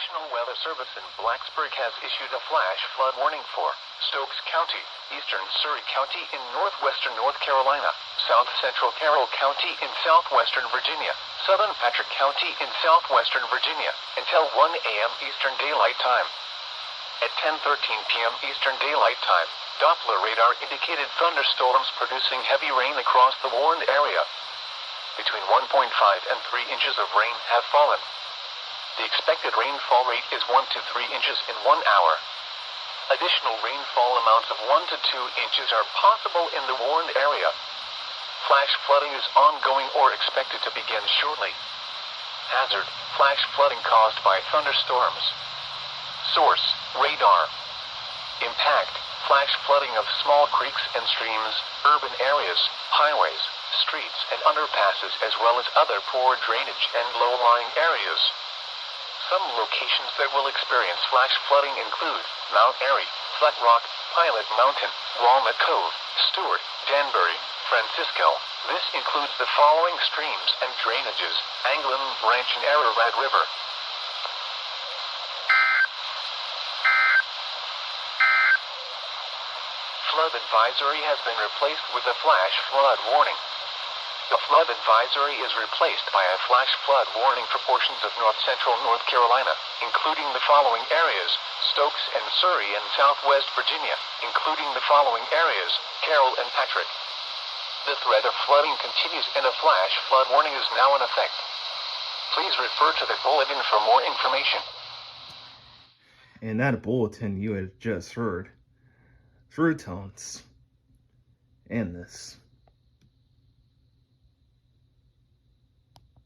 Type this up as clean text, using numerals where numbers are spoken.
National Weather Service in Blacksburg has issued a flash flood warning for Stokes County, eastern Surry County in northwestern North Carolina, south central Carroll County in southwestern Virginia, southern Patrick County in southwestern Virginia, until 1 a.m. Eastern Daylight Time. At 10:13 p.m. Eastern Daylight Time, Doppler radar indicated thunderstorms producing heavy rain across the warned area. Between 1.5 and 3 inches of rain have fallen. The expected rainfall rate is 1 to 3 inches in 1 hour. Additional rainfall amounts of 1 to 2 inches are possible in the warned area. Flash flooding is ongoing or expected to begin shortly. Hazard: flash flooding caused by thunderstorms. Source: radar. Impact: flash flooding of small creeks and streams, urban areas, highways, streets and underpasses, as well as other poor drainage and low-lying areas. Some locations that will experience flash flooding include Mount Airy, Flat Rock, Pilot Mountain, Walnut Cove, Stewart, Danbury, Francisco. This includes the following streams and drainages: Anglin, Branch and Ararat River. Flood advisory has been replaced with a flash flood warning. The flood advisory is replaced by a flash flood warning for portions of north-central North Carolina, including the following areas: Stokes and Surry and southwest Virginia, including the following areas: Carroll and Patrick. The threat of flooding continues and a flash flood warning is now in effect. Please refer to the bulletin for more information. And that bulletin you had just heard, through tones, and this.